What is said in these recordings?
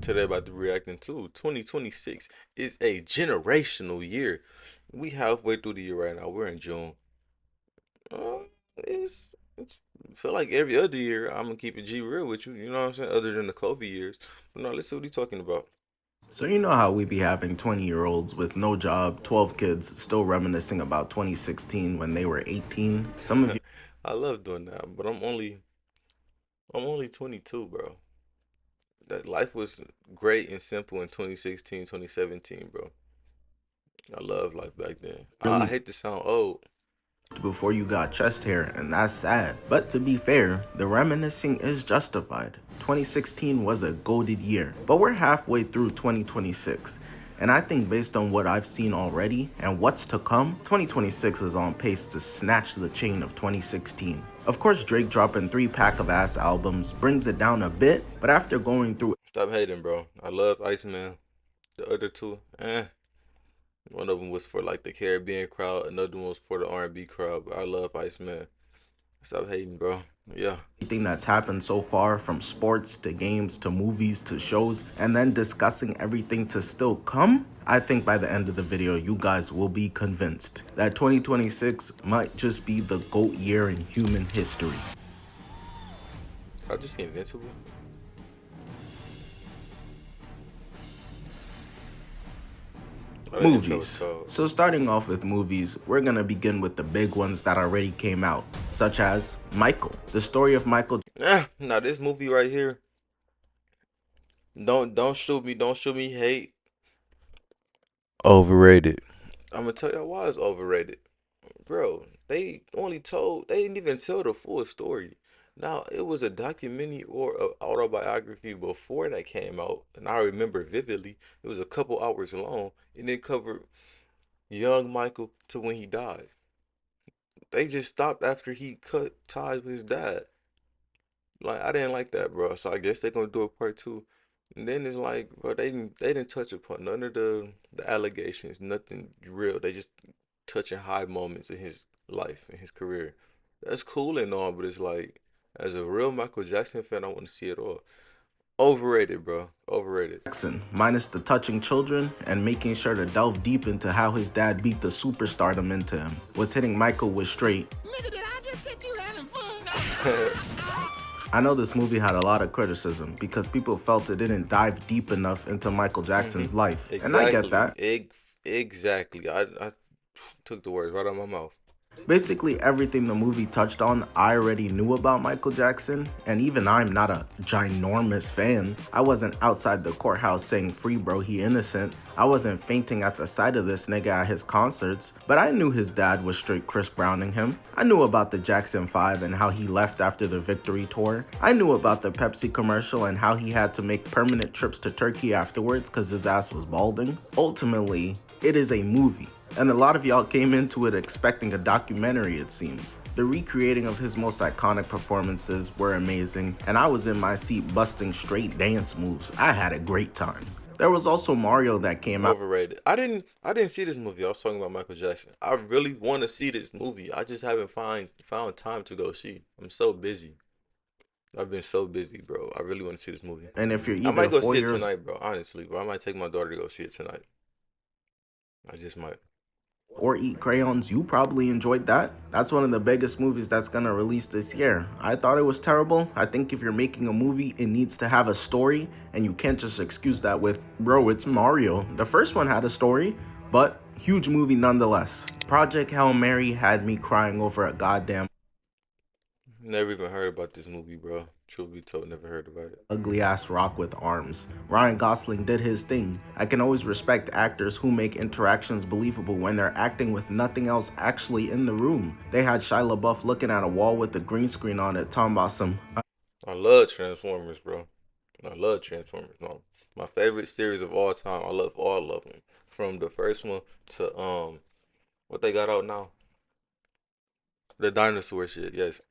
Today about to be reacting to 2026 is a generational year. We halfway through the year right now. We're in June. Uh, it's feel like every other year. I'm gonna keep it G real with you. You know what I'm saying? Other than the COVID years. But no, let's see what he's talking about. So you know how we be having 20-year-olds with no job, 12 kids, still reminiscing about 2016 when they were 18? Some of you I love doing that, but I'm only 22, bro. That life was great and simple in 2016, 2017, bro. I love life back then. I really hate to sound old. before you got chest hair, and that's sad. But to be fair, the reminiscing is justified. 2016 was a goated year, but we're halfway through 2026. And I think based on what I've seen already and what's to come, 2026 is on pace to snatch the chain of 2016. Of course, Drake dropping 3 pack of ass albums brings it down a bit, but after going through Stop hating, bro. I love Iceman. The other two, one of them was for like the Caribbean crowd, another one was for the R&B crowd. But I love Iceman. Stop hating, bro. Yeah. everything that's happened so far, from sports to games to movies to shows, and then discussing everything to still come, I think by the end of the video, you guys will be convinced that 2026 might just be the GOAT year in human history. I just seen Invincible. Oh, the intro was Movies. cold. So starting off with movies, we're gonna begin with the big ones that already came out, such as Michael. The story of Michael Now this movie right here. Don't shoot me. Don't shoot me. Hate. Overrated. I'm gonna tell y'all why it's overrated. Bro, they didn't even tell the full story. Now, it was a documentary or a autobiography before that came out, and I remember vividly, it was a couple hours long, and it covered young Michael to when he died. They just stopped after he cut ties with his dad. Like, I didn't like that, bro. So I guess they're gonna do a part two. And then it's like, bro, they didn't touch upon none of the allegations, nothing real. They just touching high moments in his life and his career. That's cool and all, but it's like, as a real Michael Jackson fan, I want to see it all. Overrated, bro. Overrated. Jackson, minus the touching children and making sure to delve deep into how his dad beat the superstardom into him, was hitting Michael with straight. Nigga, did I just catch you having fun? I know this movie had a lot of criticism because people felt it didn't dive deep enough into Michael Jackson's life, and I get Exactly. that. Exactly. I took the words right out of my mouth. Basically, everything the movie touched on, I already knew about Michael Jackson, and even I'm not a ginormous fan. I wasn't outside the courthouse saying, "Free bro, he innocent." I wasn't fainting at the sight of this nigga at his concerts, but I knew his dad was straight Chris Browning him. I knew about the Jackson 5 and how he left after the Victory Tour. I knew about the Pepsi commercial and how he had to make permanent trips to Turkey afterwards because his ass was balding. Ultimately, it is a movie. And a lot of y'all came into it expecting a documentary, it seems. The recreating of his most iconic performances were amazing, and I was in my seat busting straight dance moves. I had a great time. There was also Mario that came out Overrated. I didn't see this movie. I was talking about Michael Jackson. I really want to see this movie. I just haven't found time to go see. I'm so busy. I've been so busy, bro. I really want to see this movie. and if you're I either might go 4 see it years tonight, bro. Honestly, bro. I might take my daughter to go see it tonight. I just might. or eat crayons, you probably enjoyed that. That's one of the biggest movies that's gonna release this year. I thought it was terrible. I think if you're making a movie, it needs to have a story, and you can't just excuse that with, bro, it's Mario. The first one had a story, but huge movie nonetheless. Project Hail Mary had me crying over a goddamn Never even heard about this movie, bro. Truth be told, never heard about it. ugly ass rock with arms. Ryan Gosling did his thing. I can always respect actors who make interactions believable when they're acting with nothing else actually in the room. They had Shia LaBeouf looking at a wall with a green screen on it, talking about some I love Transformers, bro. I love Transformers. No, my favorite series of all time. I love all of them, from the first one to what they got out now, the dinosaur shit. Yes.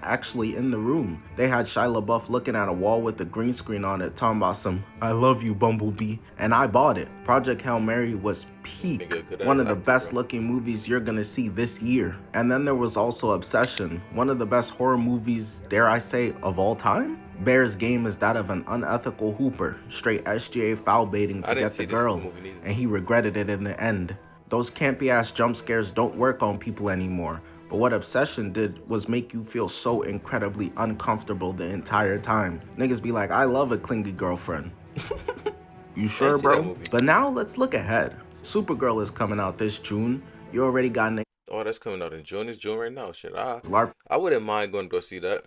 actually in the room. They had Shia LaBeouf looking at a wall with a green screen on it, talking about some "I love you, Bumblebee," and I bought it. Project Hail Mary was peak, Nigga, good one ass of the actor, best bro. looking movies you're gonna see this year. And then there was also Obsession, one of the best horror movies, dare I say, of all time. Bear's game is that of an unethical hooper, straight SGA foul baiting I to didn't get the see this girl, movie neither. and he regretted it in the end. Those campy ass jump scares don't work on people anymore. But what Obsession did was make you feel so incredibly uncomfortable the entire time. Niggas be like, I love a clingy girlfriend. You I sure, didn't see that bro? movie. But now let's look ahead. Supergirl is coming out this June. You already got niggas Oh, that's coming out in June. It's June right now. Shit, I LARP. I wouldn't mind going to go see that.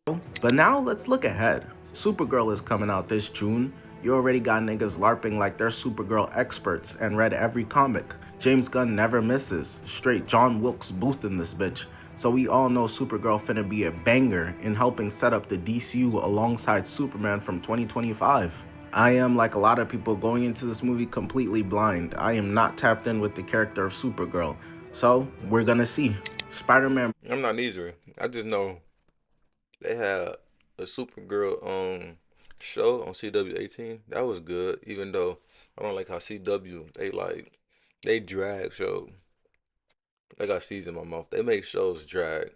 But now let's look ahead. Supergirl is coming out this June. You already got niggas LARPing like they're Supergirl experts and read every comic. James Gunn never misses. Straight John Wilkes Booth in this bitch. So we all know Supergirl finna be a banger in helping set up the DCU alongside Superman from 2025. I am, like a lot of people, going into this movie completely blind. I am not tapped in with the character of Supergirl. So we're gonna see. Spider-Man I'm not either. I just know they had a Supergirl show on CW18. That was good, even though I don't like how CW they drag show. I got C's in my mouth. They make shows drag.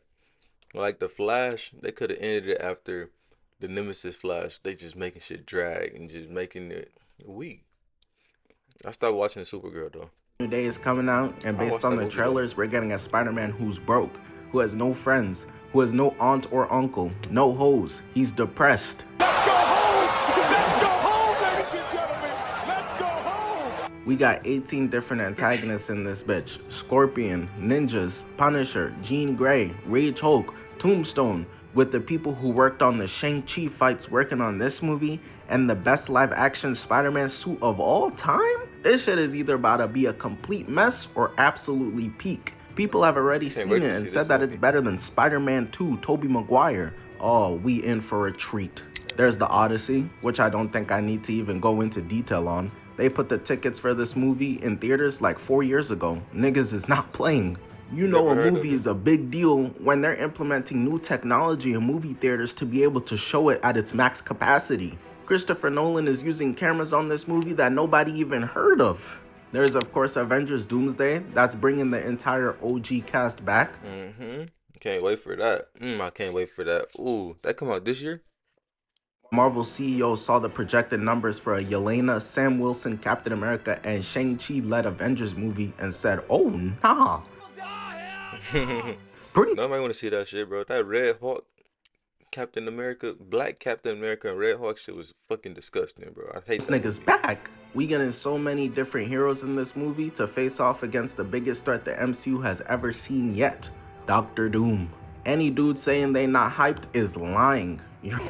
Like the Flash, they could have ended it after the Nemesis Flash. They just making shit drag and just making it weak. I stopped watching Supergirl though. New Day is coming out, and I based watched on that the movie though. trailers, we're getting a Spider-Man who's broke, who has no friends, who has no aunt or uncle, no hoes. He's depressed. Let's go home! Let's go home, ladies and gentlemen! Let's go home! We got 18 different antagonists in this bitch. Scorpion, Ninjas, Punisher, Jean Grey, Rage Hulk, Tombstone, with the people who worked on the Shang-Chi fights working on this movie, and the best live-action Spider-Man suit of all time? This shit is either about to be a complete mess or absolutely peak. People have already Can't seen wait it to see and this said that it's movie. better than Spider-Man 2, Tobey Maguire. Oh, we in for a treat. There's the Odyssey, which I don't think I need to even go into detail on. They put the tickets for this movie in theaters like 4 years ago. Niggas is not playing. You know Never a heard of movie it. is a big deal when they're implementing new technology in movie theaters to be able to show it at its max capacity. Christopher Nolan is using cameras on this movie that nobody even heard of. There's of course Avengers Doomsday, that's bringing the entire OG cast back. Can't wait for that. I can't wait for that. Ooh, that come out this year? Marvel CEO saw the projected numbers for a Yelena, Sam Wilson, Captain America, and Shang-Chi led Avengers movie and said, oh nah, bring Nobody want to see that shit, bro. That Red Hawk, Captain America, Black Captain America, and Red Hawk shit was fucking disgusting, bro. I hate these that niggas movie. back. We getting so many different heroes in this movie to face off against the biggest threat the MCU has ever seen yet, Doctor Doom. Any dude saying they not hyped is lying. You're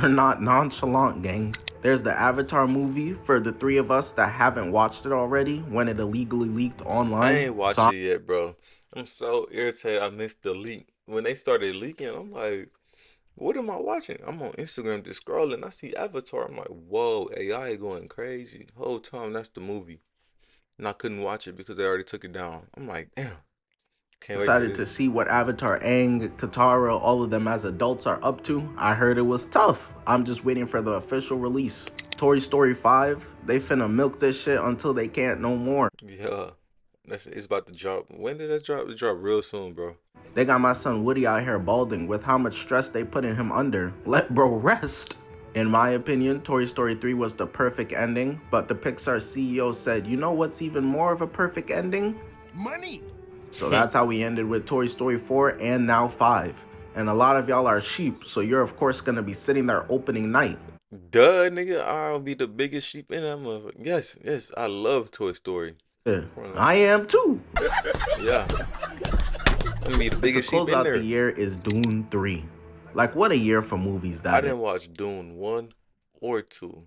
not nonchalant, gang. There's the Avatar movie for the three of us that haven't watched it already when it illegally leaked I online. ain't watched So it yet, bro. I'm so irritated. I missed the leak. When they started leaking, I'm like, what am I watching? I'm on Instagram just scrolling. I see Avatar. I'm like, whoa, AI going crazy. Whole time that's the movie. And I couldn't watch it because they already took it down. I'm like, damn. Can't wait for excited to this. see what Avatar, Aang, Katara, all of them as adults are up to. I heard it was tough. I'm just waiting for the official release. Toy Story 5, they finna milk this shit until they can't no more. Yeah. It's about to drop. When did that drop? It drop real soon, bro. They got my son Woody out here balding with how much stress they putting him under. Let bro rest. In my opinion, Toy Story 3 was the perfect ending, but the Pixar CEO said, you know what's even more of a perfect ending? Money! So that's how we ended with Toy Story 4 and now 5. And a lot of y'all are sheep, so you're of course gonna be sitting there opening night. Duh, nigga. I'll be the biggest sheep in that motherfucker. Yes, yes. I love Toy Story. I am too. Yeah. I'm gonna be the To biggest sheep close in out there. the year is Dune 3. Like what a year for movies I that is. didn't watch Dune 1 or 2.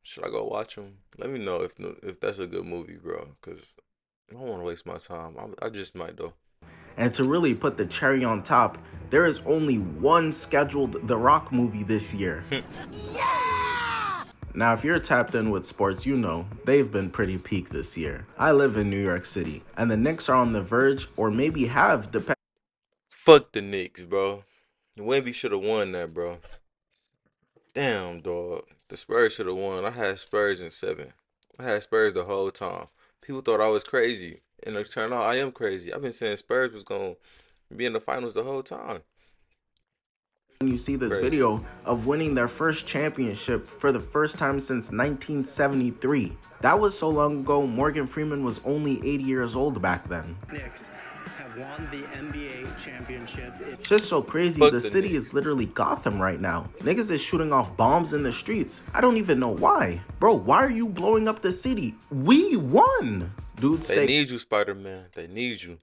Should I go watch them? Let me know if that's a good movie, bro. Cause I don't want to waste my time. I just might though. And to really put the cherry on top, there is only one scheduled The Rock movie this year. Now, if you're tapped in with sports, you know they've been pretty peak this year. I live in New York City, and the Knicks are on the verge, or maybe have, depending Fuck the Knicks, bro. Wemby should have won that, bro. Damn, dog. The Spurs should have won. I had Spurs in 7. I had Spurs the whole time. People thought I was crazy. And it turned out I am crazy. I've been saying Spurs was going to be in the finals the whole time. When you see this Crazy. video of winning their first championship for the first time since 1973. That was so long ago, Morgan Freeman was only 80 years old back then. Knicks have won the NBA championship. It's just so crazy. Fuck The the city Knicks. is literally Gotham right now. Niggas is shooting off bombs in the streets. I don't even know why. Bro, why are you blowing up the city? We won! Dude, They need you, Spider-Man. They need you.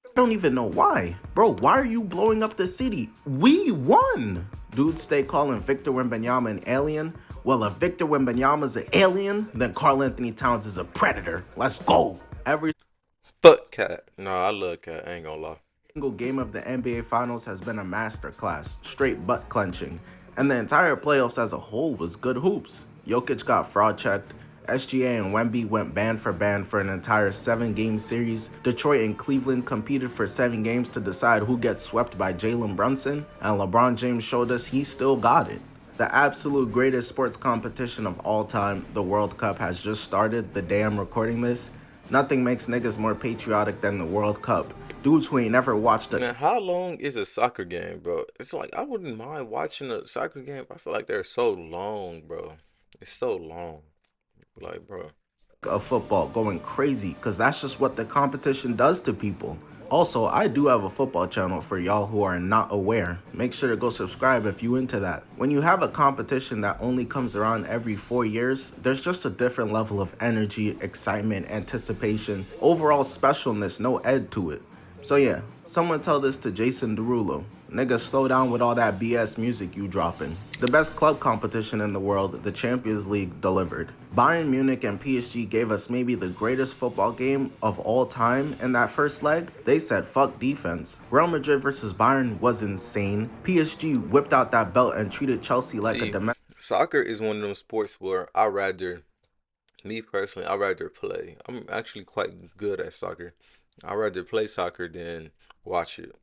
I don't even know why. Bro, why are you blowing up the city? We won! Dude, stay calling Victor Wembanyama an alien. Well, if Victor Wembanyama's an alien, then Karl Anthony Towns is a predator. Let's go! Every Fuck Cat. No, I love Cat. I ain't gonna lie. single game of the NBA Finals has been a masterclass, straight butt clenching. And the entire playoffs as a whole was good hoops. Jokic got fraud checked. SGA and Wemby went band for an entire 7-game series. Detroit and Cleveland competed for 7 games to decide who gets swept by Jalen Brunson, and LeBron James showed us he still got it. The absolute greatest sports competition of all time, the World Cup, has just started the day I'm recording this. Nothing makes niggas more patriotic than the World Cup. Dudes who ain't never watched a Man, how long is a soccer game, bro? It's like, I wouldn't mind watching a soccer game, but I feel like they're so long, bro. It's so long. Like, bro. of football going crazy, because that's just what the competition does to people. Also, I do have a football channel for y'all who are not aware. Make sure to go subscribe if you into that. When you have a competition that only comes around every 4 years, there's just a different level of energy, excitement, anticipation, overall specialness, no ed to it. So yeah, someone tell this to Jason Derulo. Nigga, slow down with all that BS music you dropping. The best club competition in the world, the Champions League, delivered. Bayern Munich and PSG gave us maybe the greatest football game of all time in that first leg. They said fuck defense. Real Madrid versus Bayern was insane. PSG whipped out that belt and treated Chelsea like a See, domestic. soccer is one of them sports where me personally, I'd rather play. I'm actually quite good at soccer. I'd rather play soccer than watch it.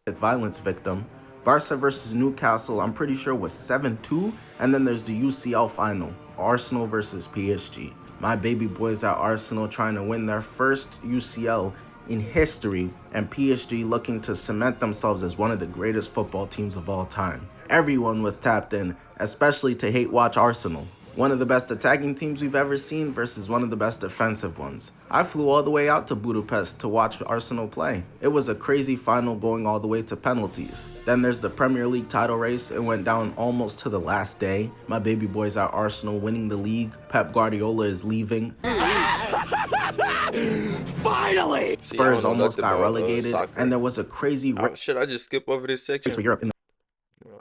Violence victim. Barca versus Newcastle, I'm pretty sure was 7-2. And then there's the UCL final, Arsenal versus PSG. My baby boys at Arsenal trying to win their first UCL in history, and PSG looking to cement themselves as one of the greatest football teams of all time. Everyone was tapped in, especially to hate watch Arsenal. One of the best attacking teams we've ever seen versus one of the best defensive ones. I flew all the way out to Budapest to watch Arsenal play. It was a crazy final going all the way to penalties. Then there's the Premier League title race. It went down almost to the last day. My baby boys at Arsenal winning the league. Pep Guardiola is leaving. Finally! See, I Spurs don't know almost nothing got about, relegated, soccer. and there was a crazy race Should I just skip over this section? for Europe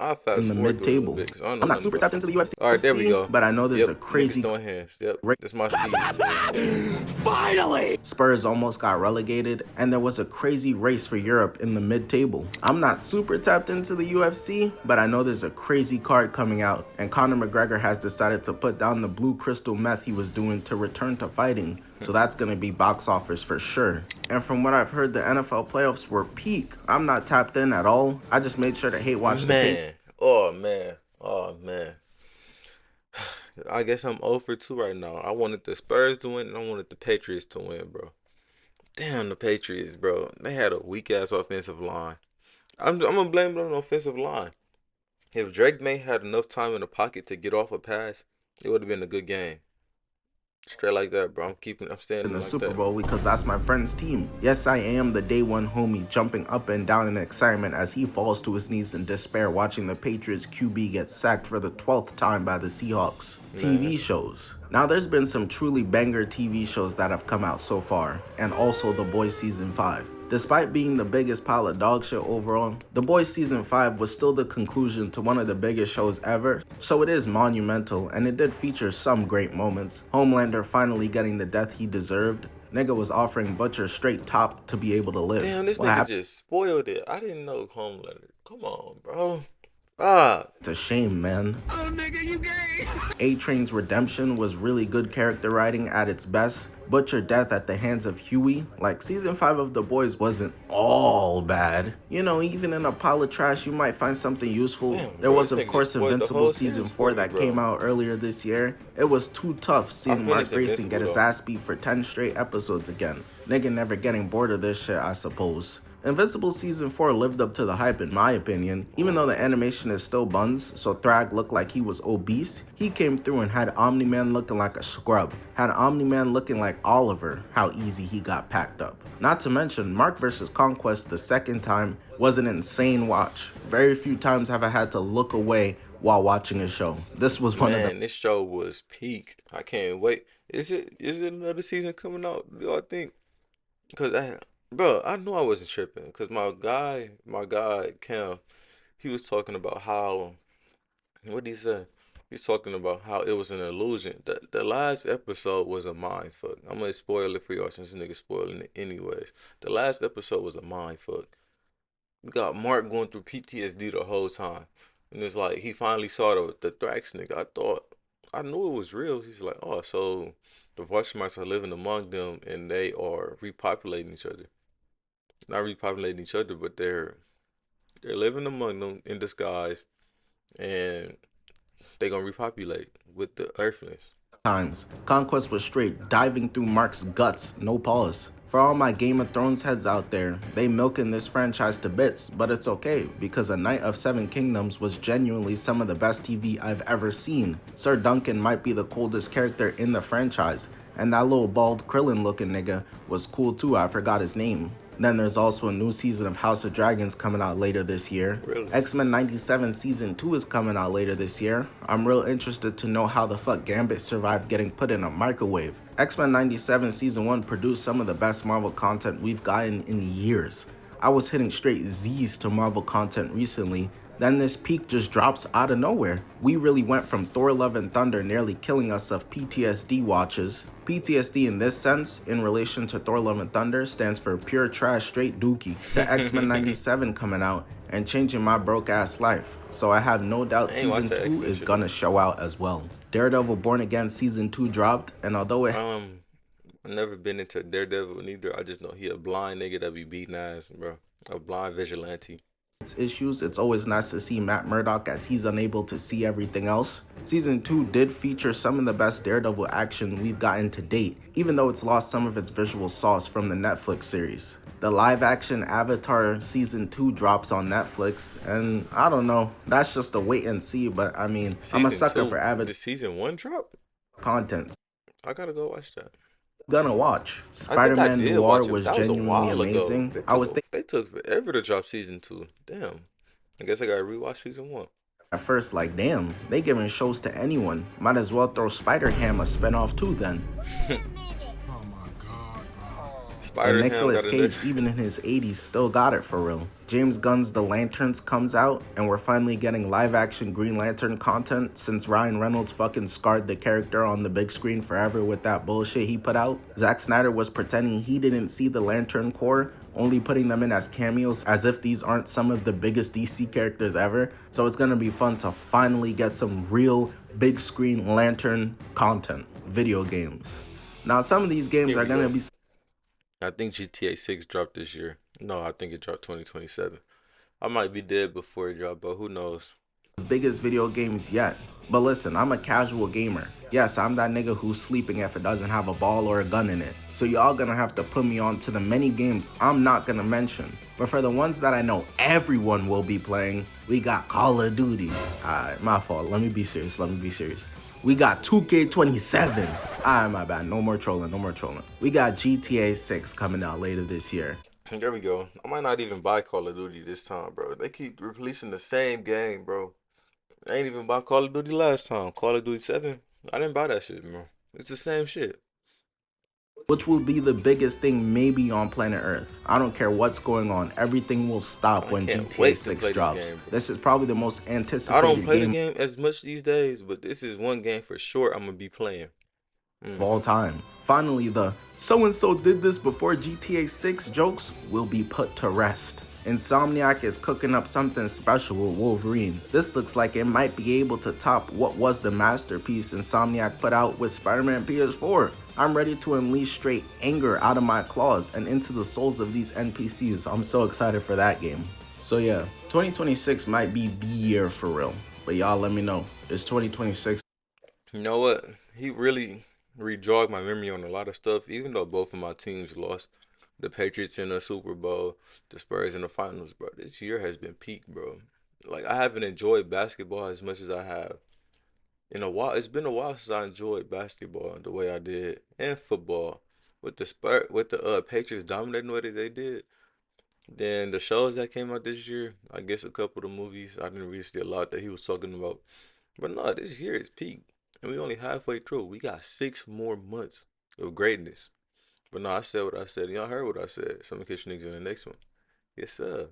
I'll fast in the forward through it a little mid-table. bit, 'cause I don't know I'm not nothing super about tapped into the soccer. UFC, All right, there we go. but I know there's Yep, a crazy niggas throwing hands. Yep, ra- that's my speed. Finally! Spurs almost got relegated, and there was a crazy race for Europe in the mid-table. I'm not super tapped into the UFC, but I know there's a crazy card coming out, and Conor McGregor has decided to put down the blue crystal meth he was doing to return to fighting, so that's gonna be box office for sure. And from what I've heard, the NFL playoffs were peak. I'm not tapped in at all. I just made sure to hate watch the game. Man, oh man, oh man. I guess I'm 0 for 2 right now. I wanted the Spurs to win, and I wanted the Patriots to win, bro. Damn, the Patriots, bro. They had a weak ass offensive line. I'm gonna blame it on the offensive line. If Drake May had enough time in the pocket to get off a pass, it would have been a good game. Straight like that, bro. I'm standing In the like Super that. Bowl because that's my friend's team. Yes, I am the day one homie jumping up and down in excitement as he falls to his knees in despair watching the Patriots QB get sacked for the 12th time by the Seahawks. TV shows. Now there's been some truly banger TV shows that have come out so far, and also The Boys Season 5. Despite being the biggest pile of dog shit overall, The Boys Season 5 was still the conclusion to one of the biggest shows ever, so it is monumental, and it did feature some great moments. Homelander finally getting the death he deserved. Nigga was offering Butcher straight top to be able to live. Damn, this What nigga happened? just spoiled it. I didn't know Homelander. Come on, bro. Ah, It's a shame, man. Oh, nigga, you gay. A-Train's redemption was really good character writing at its best. Butcher death at the hands of Huey, like season 5 of The Boys wasn't all bad. You know, even in a pile of trash you might find something useful. damn, There bro, was this of nigga just course spoiled the Invincible whole season series 4 for me, that bro. came out earlier this year. It was too tough seeing Mark finished Grayson get Invincible, his though. ass beat for 10 straight episodes again. Nigga never getting bored of this shit, I suppose. Invincible season 4 lived up to the hype in my opinion. Even though the animation is still buns, so Thrag looked like he was obese, he came through and had Omni-Man looking like a scrub. Had Omni-Man looking like Oliver, how easy he got packed up. Not to mention, Mark vs. Conquest the second time was an insane watch. Very few times have I had to look away while watching a show. This was one of the Man, this show was peak. I can't wait. Is it another season coming out? Do I think? Cause bro, I knew I wasn't tripping. Cause my guy Cam, he was talking about how what did he say? He was talking about how it was an illusion. The last episode was a mind fuck. I'm gonna spoil it for y'all since this nigga spoiling it anyways. The last episode was a mind fuck. We got Mark going through PTSD the whole time. And it's like he finally saw the Thrax nigga. I knew it was real. He's like, oh, so the Viltrumites are living among them and they are repopulating each other. Not repopulating each other, but they're living among them in disguise and they're gonna repopulate with the Earthlings. times. Conquest was straight diving through Mark's guts, no pause. For all my Game of Thrones heads out there, they milking this franchise to bits, but it's okay, because A Night of Seven Kingdoms was genuinely some of the best TV I've ever seen. Sir Duncan might be the coldest character in the franchise, and that little bald Krillin looking nigga was cool too, I forgot his name. Then there's also a new season of House of Dragons coming out later this year. Really? X-Men 97 season 2 is coming out later this year. I'm real interested to know how the fuck Gambit survived getting put in a microwave. X-Men 97 season 1 produced some of the best Marvel content we've gotten in years. I was hitting straight Z's to Marvel content recently, then this peak just drops out of nowhere. We really went from Thor Love and Thunder nearly killing us of PTSD watches. PTSD in this sense, in relation to Thor Love and Thunder, stands for pure trash straight dookie, to X-Men 97 coming out and changing my broke ass life. So I have no doubt I ain't watched season that 2 X-Men is shit. gonna show out as well. Daredevil Born Again season 2 dropped, and although it I've never been into Daredevil neither. I just know he a blind nigga that be beating ass, bro. A blind vigilante. its issues, it's always nice to see Matt Murdock as he's unable to see everything else. Season 2 did feature some of the best Daredevil action we've gotten to date, even though it's lost some of its visual sauce from the Netflix series. The live action Avatar Season 2 drops on Netflix, and I don't know, that's just a wait and see, but I mean, I'm a Season sucker two, for Avatar the season 1 drop? content. I gotta go watch that. Gonna watch. I think I Spider-Man did Noir watch it. was That was a genuinely while ago. amazing. They I was took, they took forever to drop season 2. Damn. I guess I gotta rewatch season 1. at first like, damn, they giving shows to anyone. Might as well throw Spider-Ham a spinoff too then. And Spider-Ham Nicolas got a Cage, even in his 80s, still got it for real. James Gunn's The Lanterns comes out, and we're finally getting live-action Green Lantern content since Ryan Reynolds fucking scarred the character on the big screen forever with that bullshit he put out. Zack Snyder was pretending he didn't see the Lantern Corps, only putting them in as cameos as if these aren't some of the biggest DC characters ever. So it's gonna be fun to finally get some real big screen Lantern content, video games. Now some of these games Here are we gonna go. be I think GTA 6 dropped this year. No, I think it dropped 2027. I might be dead before it dropped, but who knows? the biggest video games yet. But listen, I'm a casual gamer. Yes, I'm that nigga who's sleeping if it doesn't have a ball or a gun in it. So y'all gonna have to put me on to the many games I'm not gonna mention. But for the ones that I know everyone will be playing, we got Call of Duty. Alright, my fault. Let me be serious. We got 2K27. Alright, my bad. No more trolling. We got GTA 6 coming out later this year. There we go. I might not even buy Call of Duty this time, bro. They keep releasing the same game, bro. I ain't even buy Call of Duty last time. Call of Duty 7. I didn't buy that shit, bro. It's the same shit. Which will be the biggest thing maybe on planet Earth. I don't care what's going on. Everything will stop I when can't GTA wait to 6 play this drops. game, bro. This is probably the most I anticipated don't play the game game as much these days, but this is one game for sure I'm gonna be playing. of all time. Finally, the so-and-so did this before GTA 6 jokes will be put to rest. Insomniac is cooking up something special with Wolverine. This looks like it might be able to top what was the masterpiece Insomniac put out with Spider-Man PS4. I'm ready to unleash straight anger out of my claws and into the souls of these NPCs. I'm so excited for that game. So yeah, 2026 might be the year for real. But y'all let me know. It's 2026. You know what? He really rejogged my memory on a lot of stuff, even though both of my teams lost. The Patriots in the Super Bowl, the Spurs in the finals, bro. This year has been peak, bro. Like, I haven't enjoyed basketball as much as I have in a while. It's been a while since I enjoyed basketball the way I did, and football. With the Patriots dominating the way that they did. Then the shows that came out this year, I guess a couple of the movies, I didn't really see a lot that he was talking about. But no, this year is peak. And we only halfway through. We got 6 more months of greatness. But no, I said what I said. Y'all heard what I said. So I'm gonna catch you niggas in the next one. Yes, sir.